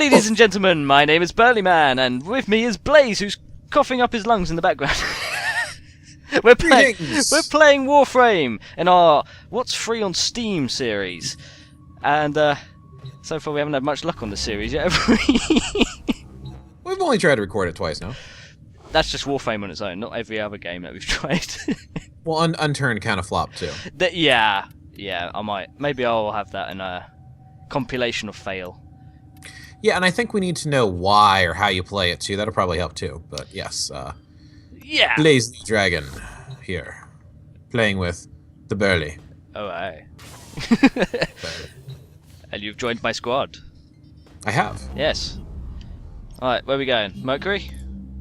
Ladies and gentlemen, my name is Burly Man, and with me is Blaze, who's coughing up his lungs in the background. we're playing Warframe in our What's Free on Steam series, and so far we haven't had much luck on the series yet, have we? We've only tried to record it twice now. That's just Warframe on its own, not every other game that we've tried. Well, Unturned kind of flopped too. Yeah, I might. Maybe I'll have that in a compilation of fail. Yeah, and I think we need to know why or how you play it too. That'll probably help too. But yes, yeah. Blaze the Dragon here, playing with the Burly. Oh, aye. And you've joined my squad. I have. Yes. All right, where are we going? Mercury?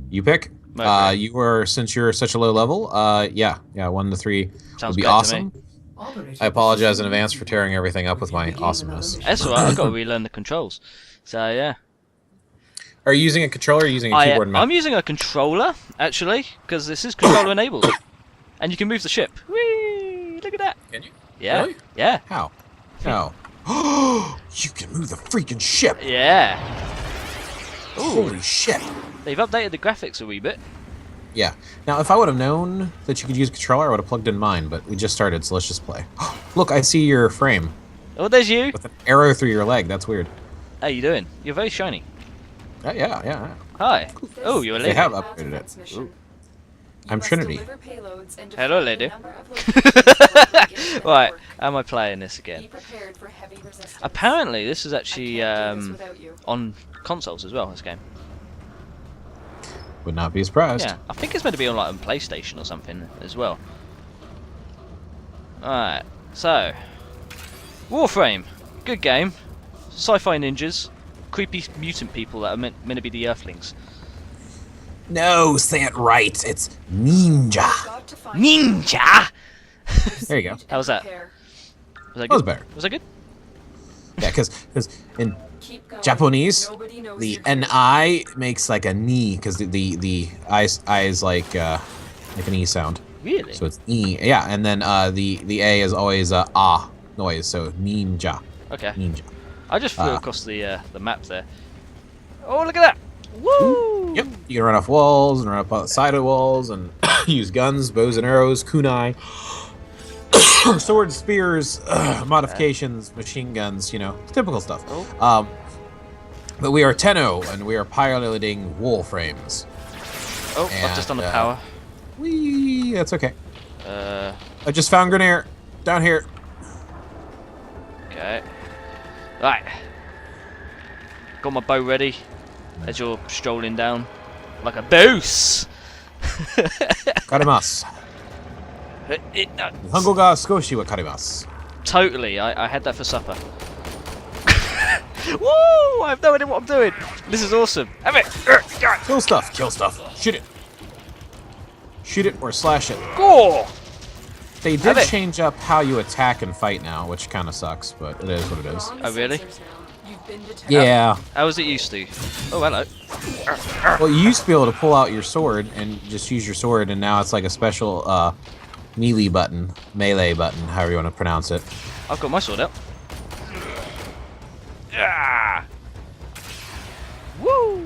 You pick. Mercury. You were, since you're such a low level. Yeah, 1 to 3 Sounds would be great to awesome. me. I apologize in advance for tearing everything up with my awesomeness. That's alright. I've got to relearn the controls. So yeah. Are you using a controller or using a keyboard and mouse? I'm using a controller actually, because this is controller enabled, and you can move the ship. Whee! Look at that. Can you? Yeah. Really? Yeah. How? How? You can move the freaking ship. Yeah. Ooh. Holy shit. They've updated the graphics a wee bit. Yeah. Now, if I would have known that you could use a controller, I would have plugged in mine, but we just started, so let's just play. Look, I see your frame. Oh, there's you. With an arrow through your leg. That's weird. How you doing? You're very shiny. Yeah. Hi. Oh, you're a lady. They have upgraded it. Ooh. I'm Trinity. Hello, lady. Right, how am I playing this again? Apparently, this is actually on consoles as well, this game. Would not be surprised. Yeah, I think it's meant to be on like on PlayStation or something as well. Alright, so Warframe, good game. Sci-fi ninjas, creepy mutant people that are meant to be the Earthlings. No, say it right. It's ninja. Ninja. There you go. How was that? Was that good? That was better. Was that good? Yeah, because in Japanese, the ni makes like a ni, because the I is like an e sound. Really? So it's e. Yeah, and then the a is always a ah noise. So ninja. Okay. Ninja. I just flew across the map there. Oh, look at that! Woo! Yep. You can run off walls and run up on the side of walls and use guns, bows and arrows, kunai, swords, spears, modifications, machine guns. You know, typical stuff. Oh. But we are Tenno, and we are piloting Warframes. Oh, I've just done the power. Whee! That's okay. I just found Grenier down here. Okay. Right. Got my bow ready as you're strolling down like a boss. Karimasu. Nihongo ga skoshi wa karimasu. Totally. I had that for supper. Woo! I have no idea what I'm doing. This is awesome. Have it. Kill stuff. Kill stuff. Shoot it. Shoot it or slash it. Go! They did change up how you attack and fight now, which kind of sucks, but it is what it is. Oh, really? Yeah. How was it used to? Oh, hello. Well, you used to be able to pull out your sword and just use your sword, and now it's like a special melee button, however you want to pronounce it. I've got my sword out. Ah! Woo!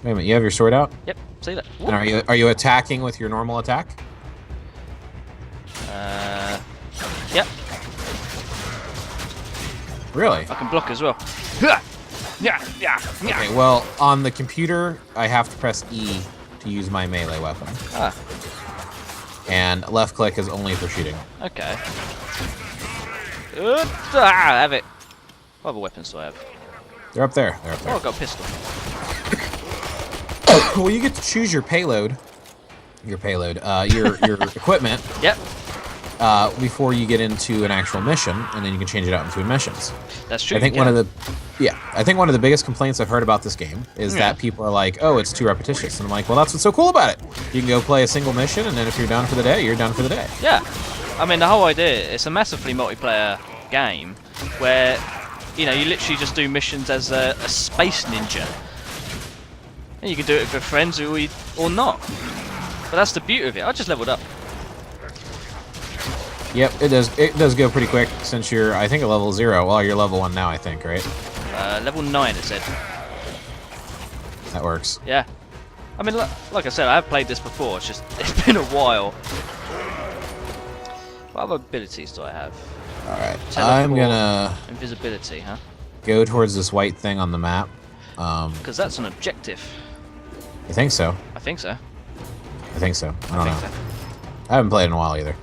Wait a minute, you have your sword out? Yep, see that. And are you attacking with your normal attack? Yep. Really? I can block as well. Yeah. Okay, well, on the computer, I have to press E to use my melee weapon. Ah. And left click is only for shooting. Okay. Have it. What other weapons do I have? They're up there. Oh, I've got a pistol. Well, you get to choose your payload. Your equipment. Yep. Before you get into an actual mission, and then you can change it out into missions. That's true. I think one of the biggest complaints I've heard about this game is that people are like, "Oh, it's too repetitious," and I'm like, "Well, that's what's so cool about it. You can go play a single mission, and then if you're done for the day, you're done for the day." Yeah. I mean, the whole idea, it's a massively multiplayer game where, you know, you literally just do missions as a space ninja. And you can do it with friends or not. But that's the beauty of it. I just leveled up. Yep, it does. It does go pretty quick since you're, I think, at level 0. Well, you're level 1 now, I think, right? Level 9 it said. That works. Yeah. I mean, like I said, I have played this before. It's just it's been a while. What other abilities do I have? All right. I'm gonna invisibility, huh? Go towards this white thing on the map. Because that's an objective. You think so? I think so. I think so. I don't know. So. I haven't played in a while either.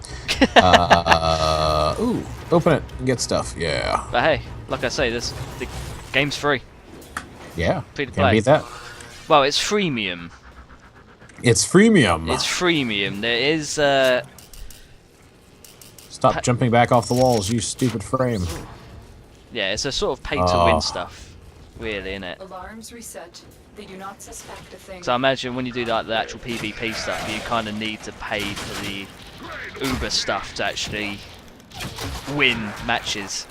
Ooh, open it and get stuff. Yeah. But hey, like I say, the game's free. Yeah. Free to Can't play. beat that. Well, it's freemium. It's freemium. It's freemium. There is. Stop jumping back off the walls, you stupid frame. Yeah, it's a sort of pay-to-win stuff, really, isn't it? Alarms reset. They do not suspect a thing. So I imagine when you do like the actual PvP stuff, you kind of need to pay for the Uber stuff to actually win matches.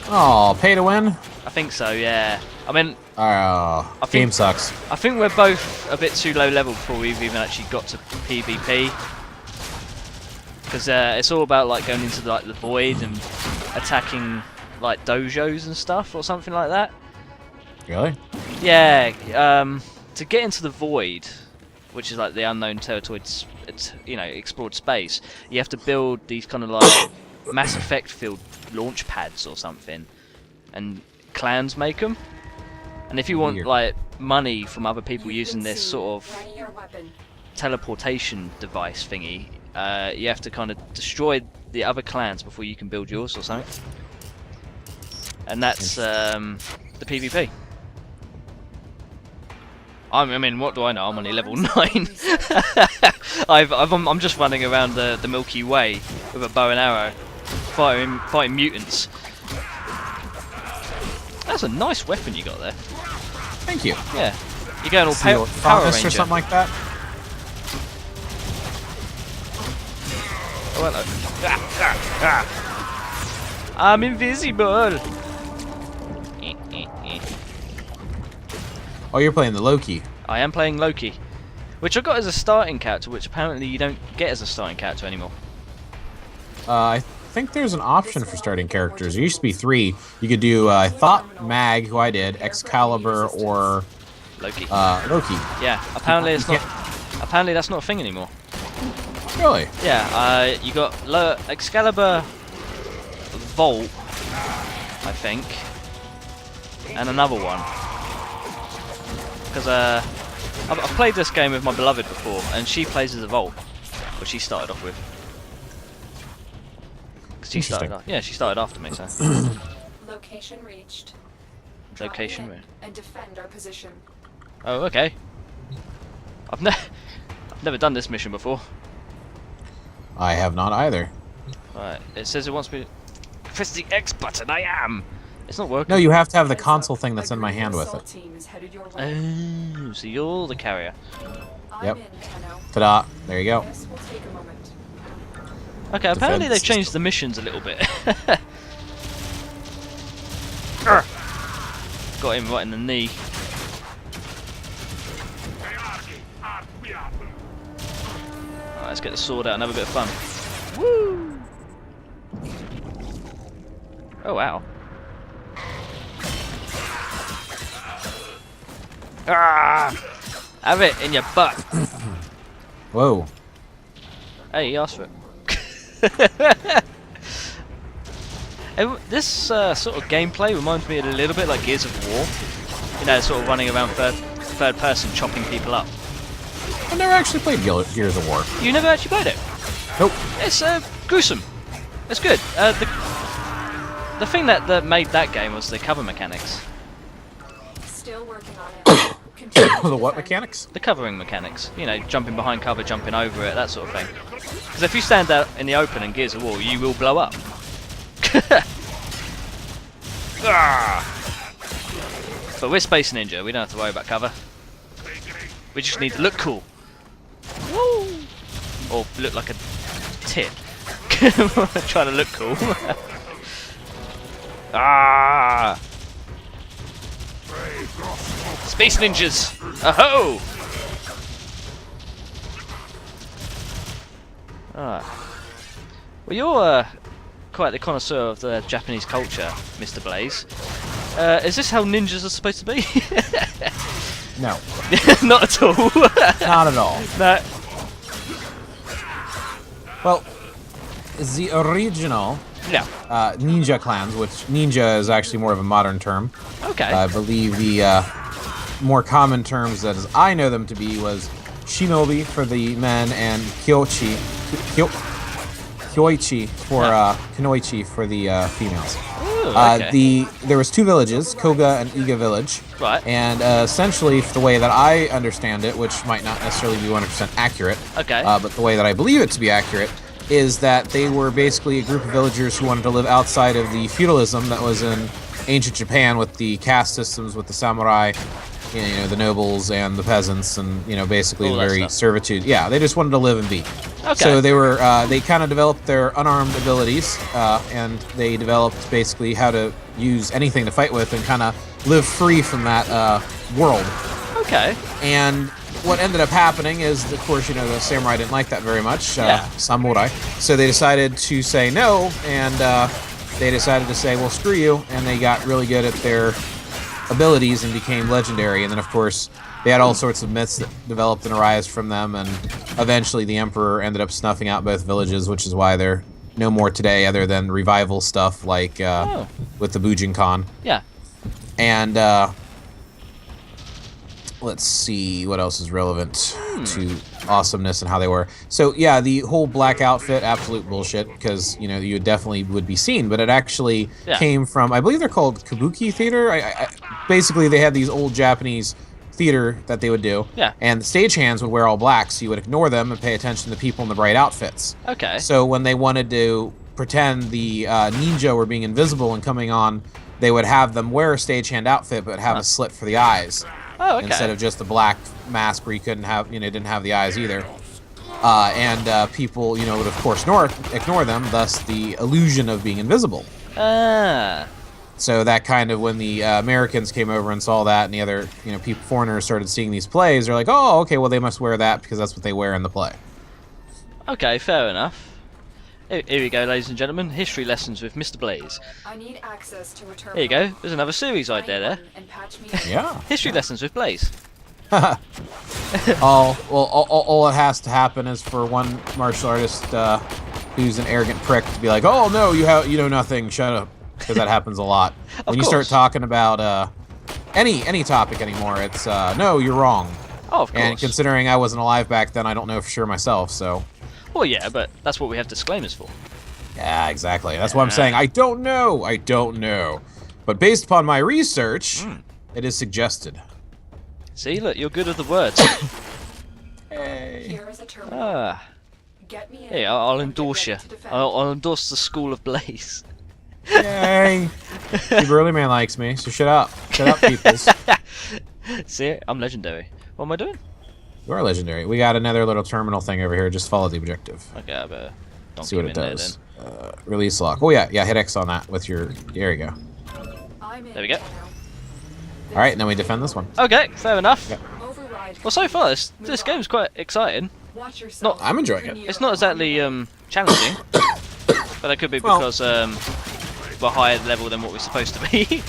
Oh, pay to win? I think so, yeah. I mean, game sucks. I think we're both a bit too low level before we've even actually got to PvP. Because it's all about like going into like the void and attacking like dojos and stuff or something like that. Really? Yeah. To get into the void, which is like the unknown territory, you know, explored space, you have to build these kind of like Mass Effect field launch pads or something, and clans make them. And if you want like money from other people using this sort of teleportation device thingy, you have to kind of destroy the other clans before you can build yours or something. And that's the PvP. I mean, what do I know? I'm only level 9. I'm just running around the Milky Way with a bow and arrow, fighting mutants. That's a nice weapon you got there. Thank you. Yeah, you're going all Power Ranger or something like that. Oh, hello. I'm invisible. Oh, you're playing the Loki. I am playing Loki, which I got as a starting character, which apparently you don't get as a starting character anymore. I think there's an option for starting characters. There used to be 3. You could do, I thought Mag, who I did, Excalibur, or Loki. Loki. Yeah, apparently it's not. Apparently that's not a thing anymore. Really? Yeah, you got Excalibur, Volt, I think, and another one. Because I've played this game with my beloved before, and she plays as a Volt, which she started off with. She started after me, so. Location reached. Location reached. And defend our position. Oh, okay. I've never done this mission before. I have not either. Right, it says it wants me to press the X button. I am. It's not working. No, you have to have the console thing that's in my hand with it. Oh, so you're the carrier. Yep. Ta-da. There you go. Okay, apparently they've changed the missions a little bit. Got him right in the knee. Alright, let's get the sword out and have a bit of fun. Woo! Oh, wow. Ah! Have it in your butt. Whoa. Hey, he asked for it. This sort of gameplay reminds me a little bit like Gears of War. You know, sort of running around third person, chopping people up. I've never actually played Gears of War. You never actually played it? Nope. It's gruesome. It's good. The thing that made that game was the cover mechanics. Still working on it. The what mechanics? The covering mechanics. You know, jumping behind cover, jumping over it, that sort of thing. Because if you stand out in the open in Gears of War, you will blow up. But we're Space Ninja, we don't have to worry about cover. We just need to look cool. Woo! Or look like a tit. Trying to look cool. Ah! Space Ninjas! Aho! Ah. Well, you're quite the connoisseur of the Japanese culture, Mr. Blaze. Is this how ninjas are supposed to be? No, Not at all. not at all. No. Well, the original Yeah. ninja clans, which ninja is actually more of a modern term. Okay. I believe the more common terms, that as I know them to be, was shinobi for the men and kyoichi for kunoichi for the females. Ooh, okay. There was 2 villages, Koga and Iga village. Right. And essentially, the way that I understand it, which might not necessarily be 100% accurate, Okay. but the way that I believe it to be accurate, is that they were basically a group of villagers who wanted to live outside of the feudalism that was in ancient Japan, with the caste systems, with the samurai, you know, the nobles and the peasants, and basically All that very stuff. servitude. Yeah, they just wanted to live and be. Okay. So they kind of developed their unarmed abilities, and they developed basically how to use anything to fight with and kind of live free from that world. Okay. And what ended up happening is, of course, the samurai didn't like that very much, Yeah. samurai. So they decided to say no, and they decided to say, well, screw you, and they got really good at their abilities and became legendary. And then, of course, they had all sorts of myths that developed and arose from them, and eventually the emperor ended up snuffing out both villages, which is why they're no more today, other than revival stuff like with the Bujinkan. Yeah. And let's see what else is relevant to awesomeness and how they were. So yeah, the whole black outfit, absolute bullshit, because you definitely would be seen, but it actually came from, I believe they're called kabuki theater. Basically, they had these old Japanese theater that they would do, and the stagehands would wear all black, so you would ignore them and pay attention to the people in the bright outfits. Okay. So when they wanted to pretend the ninja were being invisible and coming on, they would have them wear a stagehand outfit but have a slit for the eyes. Oh, okay. Instead of just the black mask where you couldn't have, didn't have the eyes either. And people, would of course ignore them, thus the illusion of being invisible. Ah. So that kind of, when the Americans came over and saw that, and the other, people, foreigners started seeing these plays, they're like, oh, okay, well, they must wear that because that's what they wear in the play. Okay, fair enough. Here we go, ladies and gentlemen. History lessons with Mr. Blaze. I need access to a terminal. There you go. There's another series idea there. And patch me in. Yeah. History lessons with Blaze. All it has to happen is for one martial artist who's an arrogant prick to be like, oh, no, you know nothing, shut up. Because that happens a lot. When you start talking about any topic anymore, it's, no, you're wrong. Oh, of course. And considering I wasn't alive back then, I don't know for sure myself, so... Well, yeah, but that's what we have disclaimers for. Yeah, exactly. That's why I'm saying I don't know. But based upon my research, it is suggested. See, look, you're good at the words. Hey. Here is a terminal. Ah. Get me in. Hey, I'll and get endorse you. ready to defend. I'll endorse the School of Blaze. Yay. The burly man likes me, so shut up. Shut up, peoples. See, I'm legendary. What am I doing? You are legendary. We got another little terminal thing over here. Just follow the objective. Okay, I better See what it does. Release lock. Oh yeah, hit X on that with your... There you go. I'm in There we go. now. Alright, and then we defend this one. Okay, fair enough. Yeah. Override. Well, so far this game's quite exciting. Watch yourself. I'm enjoying it. It's not exactly challenging, but that could be Well- because we're higher level than what we're supposed to be.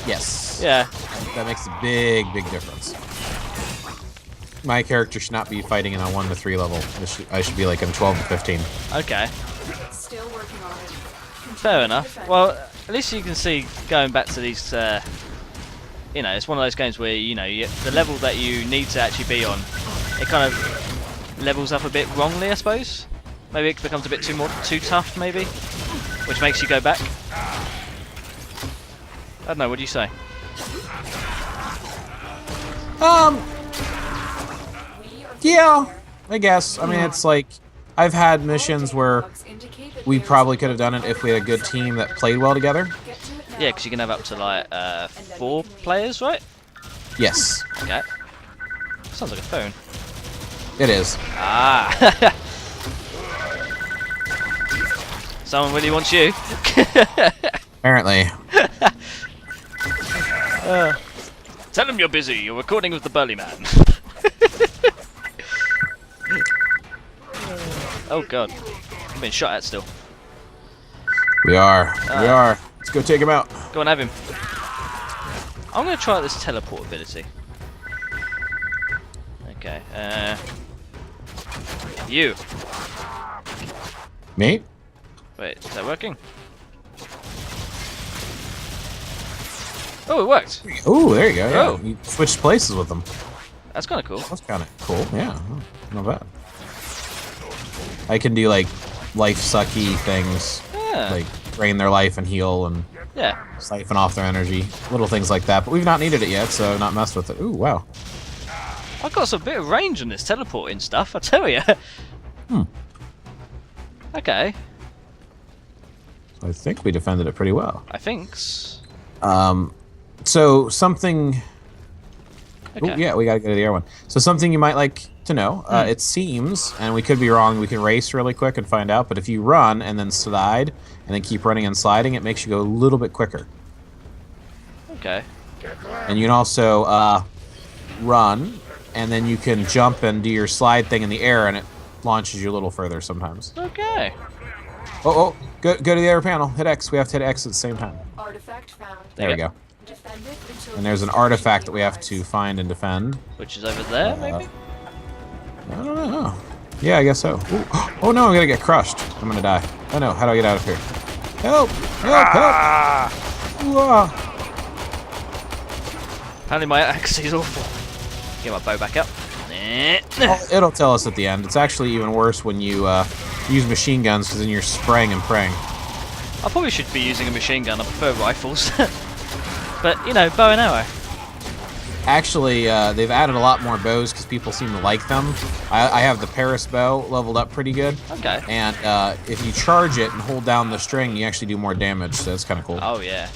Yes. Yeah. That makes a big difference. My character should not be fighting in a 1 to 3 level. I should be like in 12 to 15. Okay. Still working on it. Fair enough. Well, at least you can see going back to these. It's one of those games where the level that you need to actually be on, it kind of levels up a bit wrongly, I suppose. Maybe it becomes a bit too tough, maybe, which makes you go back. I don't know. What do you say? Yeah, I guess. I mean, it's like, I've had missions where we probably could have done it if we had a good team that played well together. Yeah, because you can have up to like 4 players, right? Yes, Okay. Sounds like a phone. it is. Ah. Someone really wants you. Apparently. Tell them you're busy. You're recording with the burly man. Oh god, I'm being shot at still. We are. Let's go take him out. Go and have him. I'm going to try out this teleport ability. Okay. You. Me? Wait, is that working? Oh, it worked. Oh, there you go. Yeah. Oh. You switched places with them. That's kind of cool. That's kind of cool. Yeah, not bad. I can do like life sucky things, Yeah. like drain their life and heal and Yeah. siphon off their energy, little things like that. But we've not needed it yet, so I've not messed with it. Ooh, wow. I've got some bit of range on this teleporting stuff, I tell you. Okay. I think we defended it pretty well. I think's. So something. Okay. Ooh, yeah, we gotta go to the air one. So something you might like to know. It seems, and we could be wrong. We can race really quick and find out. But if you run and then slide and then keep running and sliding, it makes you go a little bit quicker. Okay. And you can also run, and then you can jump and do your slide thing in the air, and it launches you a little further sometimes. Okay. Oh, go to the other panel. Hit X. We have to hit X at the same time. Artifact found. There we go. Defend it until And there's an artifact that we have to find and defend. Which is over there, maybe? I don't know. Yeah, I guess so. Ooh. Oh no, I'm gonna get crushed. I'm gonna die. Oh no, how do I get out of here? Help! Help! Help! Ooh, Apparently my axe is awful. Get my bow back up. It'll tell us at the end. It's actually even worse when you use machine guns, because then you're spraying and praying. I probably should be using a machine gun. I prefer rifles. But, you know, bow and arrow. Actually, they've added a lot more bows because people seem to like them. I have the Paris bow leveled up pretty good. Okay. And if you charge it and hold down the string, you actually do more damage, so that's kind of cool. Oh, yeah.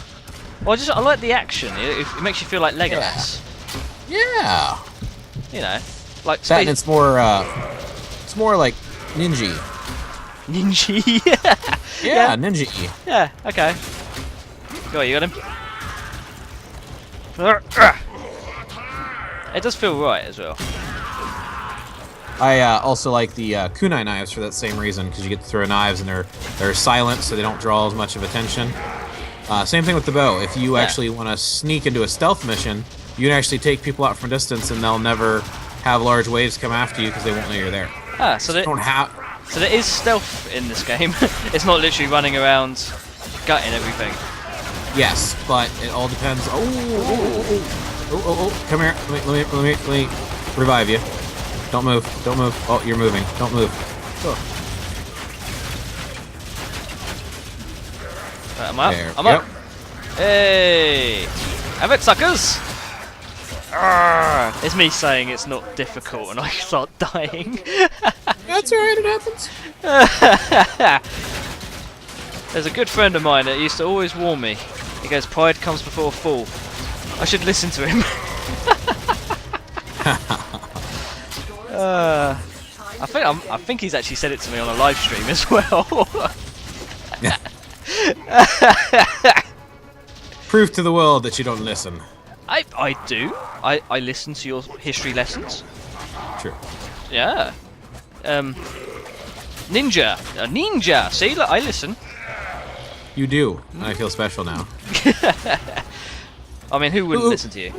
Well, I like the action. It makes you feel like Legolas. Yeah. You know, like That and it's more like ninja. Ninja. Yeah, ninja. Yeah, okay. Go on, you got him? It does feel right as well. I also like the kunai knives for that same reason, because you get to throw knives and they're silent, so they don't draw as much of attention. Same thing with the bow. If you actually want to sneak into a stealth mission, you can actually take people out from a distance, and they'll never have large waves come after you because they won't know you're there. Ah, so You don't have. so there is stealth in this game. It's not literally running around gutting everything. Yes, but it all depends. Oh, come here. Let me revive you. Don't move. Don't move. Oh, you're moving. Don't move. Oh. Right, I'm up. There. I'm up. Hey! Have it, suckers! Arrgh. It's me saying it's not difficult and I start dying. That's alright, it happens. There's a good friend of mine that used to always warn me. He goes, pride comes before a fall. I should listen to him. I think he's actually said it to me on a live stream as well. Prove to the world that you don't listen. I do. I listen to your history lessons. True. Yeah. Ninja. A ninja. See, look, I listen. You do. And I feel special now. I mean, who wouldn't Ooh. listen to you?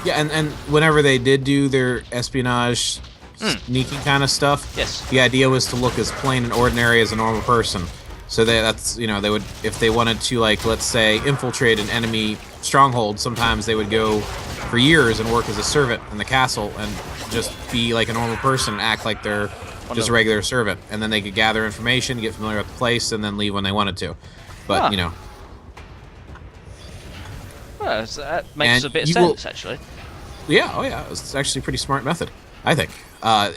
Yeah, and whenever they did do their espionage, sneaky kind of stuff, Yes. the idea was to look as plain and ordinary as a normal person. So that's, you know, they would, if they wanted to, like, let's say, infiltrate an enemy stronghold, sometimes they would go for years and work as a servant in the castle and just be like a normal person and act like they're just a regular servant. And then they could gather information, get familiar with the place, and then leave when they wanted to. But, you know. Well, so that makes And a bit of you sense, actually. Yeah, oh yeah, it's actually a pretty smart method, I think.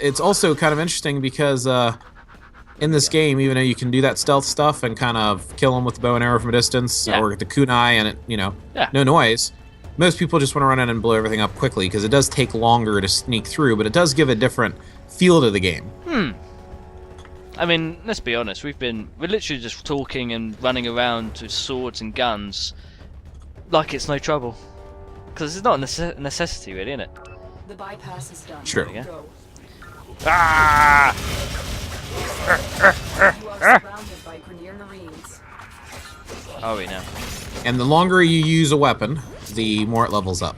It's also kind of interesting because in this game, even though you can do that stealth stuff and kind of kill them with the bow and arrow from a distance, or with the kunai and it, you know, no noise, most people just want to run in and blow everything up quickly because it does take longer to sneak through, but it does give a different feel to the game. I mean, let's be honest, we're literally just talking and running around with swords and guns like it's no trouble. Because it's not a necessity, really, isn't it? The bypass is done. Sure. There we Go. Ah! You are surrounded by Grenier Marines. Are we now? And the longer you use a weapon, the more it levels up.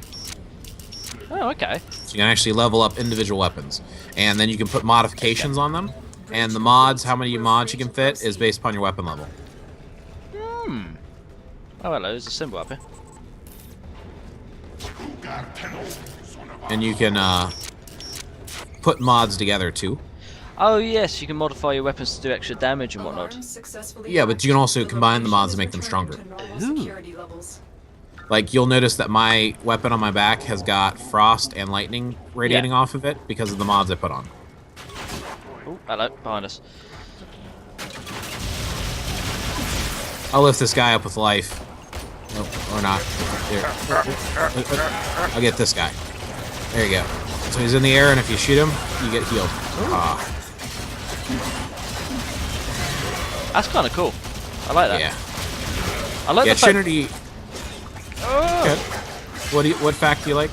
Oh, okay. So you can actually level up individual weapons. And then you can put modifications on them. And the mods, how many mods you can fit, is based upon your weapon level. Hmm. Oh, hello, there's a symbol up here. And you can put mods together too. Oh, yes, you can modify your weapons to do extra damage and whatnot. Alarms successfully Yeah, but you can also hacked. The combine the location mods is to make them returning stronger. to normal Ooh. security levels. Like, you'll notice that my weapon on my back has got frost and lightning radiating off of it because of the mods I put on. Oh, hello, behind us. I'll lift this guy up with life. Nope, or not. Here. I'll get this guy. There you go. So he's in the air, and if you shoot him, you get healed. Ah, That's kind of cool. I like that. yeah. I like Yeah, the fact... Trinity. Oh. Okay. What fact do you like?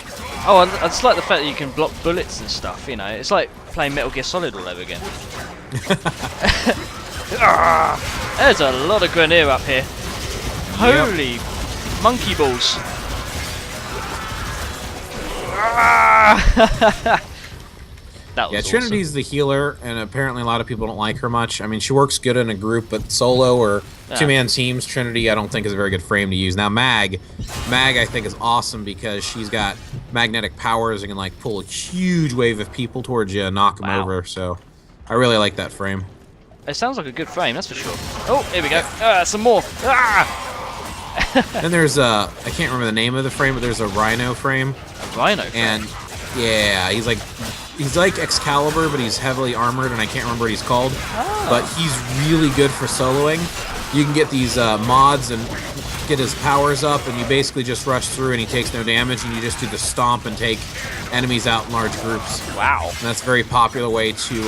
Oh, I just like the fact that you can block bullets and stuff, you know. It's like playing Metal Gear Solid all over again. Ah, there's a lot of Grenier up here. Holy monkey balls. Ah. That was Yeah, awesome. Trinity's the healer, and apparently a lot of people don't like her much. I mean, she works good in a group, but solo or two-man teams, Trinity I don't think is a very good frame to use. Now, Mag I think is awesome because she's got magnetic powers and can like pull a huge wave of people towards you and knock them Wow. over. So, I really like that frame. It sounds like a good frame, that's for sure. Oh, here we go. Some more. Ah! Then there's I can't remember the name of the frame, but there's a Rhino frame, A rhino frame. and yeah, he's like Excalibur, but he's heavily armored, and I can't remember what he's called. Oh. But he's really good for soloing. You can get these mods and get his powers up, and you basically just rush through, and he takes no damage, and you just do the stomp and take enemies out in large groups. Wow. And that's a very popular way to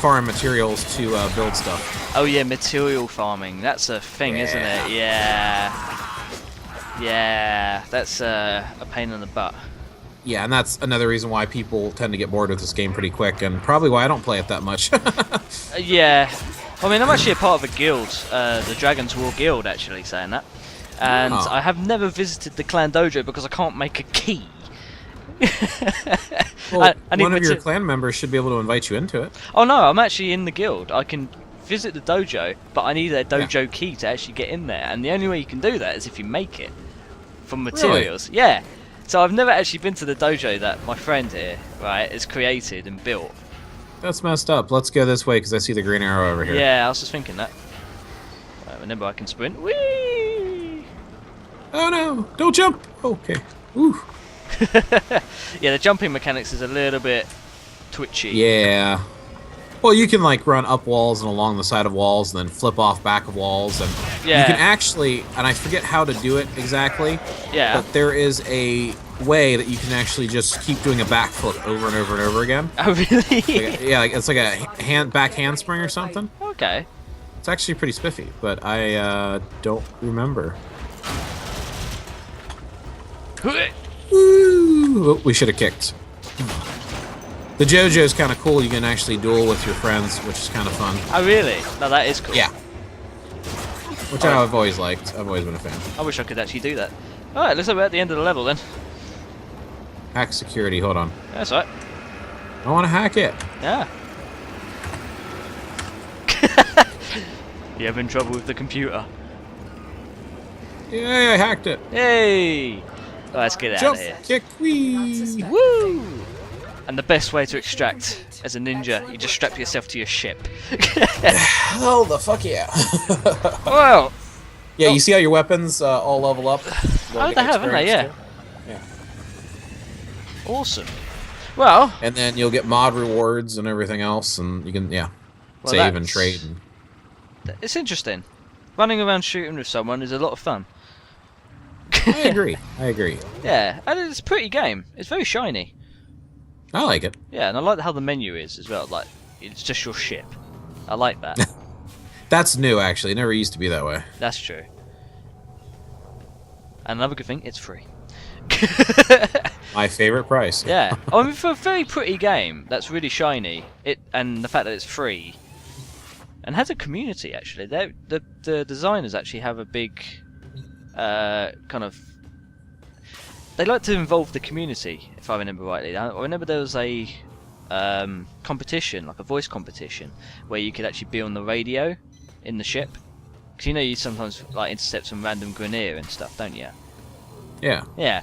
farm materials to build stuff. Oh yeah, material farming. That's a thing, isn't it? Yeah. Yeah, that's a pain in the butt. Yeah, and that's another reason why people tend to get bored with this game pretty quick, and probably why I don't play it that much. Yeah. I mean, I'm actually a part of a guild, the Dragon's War Guild, actually, saying that. And Oh. I have never visited the clan dojo because I can't make a key. Well, I need one of your mate- clan members should be able to invite you into it. Oh no, I'm actually in the guild. I can visit the dojo, but I need a dojo key to actually get in there. And the only way you can do that is if you make it from materials. Yeah. So I've never actually been to the dojo that my friend here, right, has created and built. That's messed up. Let's go this way because I see the green arrow over here. Yeah, I was just thinking that. Remember, I can sprint. Whee! Oh no! Don't jump! Okay. Ooh. Yeah, the jumping mechanics is a little bit twitchy. Yeah. Well, you can like run up walls and along the side of walls, and then flip off back of walls, and Yeah. you can actually, and I forget how to do it exactly, Yeah. but there is a way that you can actually just keep doing a backflip over and over and over again. Oh, really? Yeah, like, it's like a back handspring or something. Okay. It's actually pretty spiffy, but I don't remember. Woo! Oh, we should have kicked. The JoJo's kind of cool. You can actually duel with your friends, which is kind of fun. Oh, really? No, that is cool. Yeah. Which I've always liked. I've always been a fan. I wish I could actually do that. Alright, looks like we're at the end of the level then. Hack security. Hold on. That's right. I want to hack it. Yeah. You having trouble with the computer? Yay, I hacked it. Hey! Oh, let's get out Jump, of here. kick, wee. Woo! And the best way to extract as a ninja, you just strap yourself to your ship. Oh, the fuck yeah. Well, Yeah, you see how your weapons all level up? oh, they have, haven't they? Yeah. Yeah. Awesome. Well, And then you'll get mod rewards and everything else, and you can, Well, save and that's- trade. And... it's interesting. Running around shooting with someone is a lot of fun. I agree. I agree. Yeah, and it's a pretty game. It's very shiny. I like it. Yeah, and I like how the menu is as well. Like, it's just your ship. I like that. That's new, actually. It never used to be that way. That's true. And another good thing, it's free. My favorite price. Yeah, I mean, for a very pretty game that's really shiny, and the fact that it's free, and has a community actually. The designers actually have a big kind of they like to involve the community, if I remember rightly. I remember there was a competition, like a voice competition, where you could actually be on the radio in the ship. Because you know you sometimes like intercept some random Grineer and stuff, don't you? Yeah. Yeah.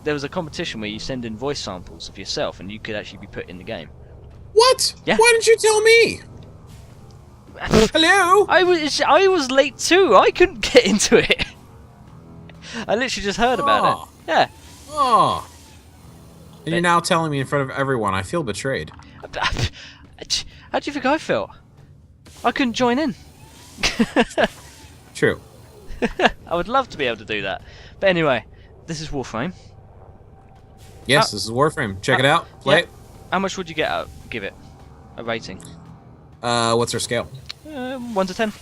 There was a competition where you send in voice samples of yourself, and you could actually be put in the game. What? Yeah. Why didn't you tell me? Hello? I was late too. I couldn't get into it. I literally just heard about it. Yeah. Oh. And you're now telling me in front of everyone. I feel betrayed. How do you think I felt? I couldn't join in. True. I would love to be able to do that. But anyway, this is Warframe. Yes, this is Warframe. Check it out. Play it. How much would you give it? A rating? What's our scale? 1 to 10.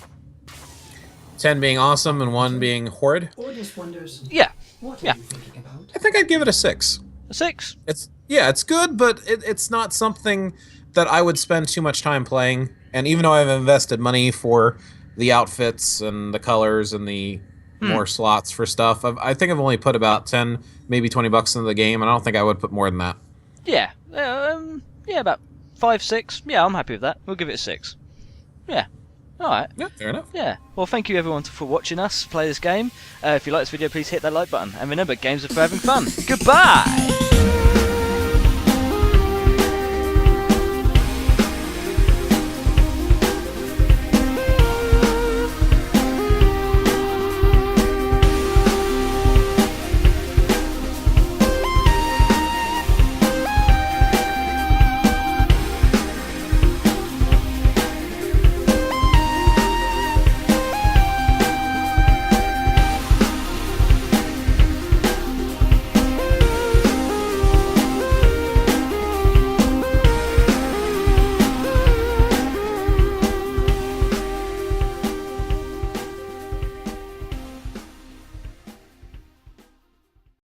10 being awesome and 1 being horrid. Ordis wonders. Yeah. What are Yeah. you thinking about? I think I'd give it a 6. A 6. It's good, but it's not something that I would spend too much time playing. And even though I've invested money for the outfits and the colors and the more slots for stuff, I think I've only put about 10, maybe $20 into the game, and I don't think I would put more than that. Yeah. Yeah, about 5, 6. Yeah, I'm happy with that. We'll give it a 6. Yeah. Alright. Yeah, fair enough. Yeah. Well, thank you everyone for watching us play this game. If you like this video, please hit that like button. And remember, games are for having fun. Goodbye!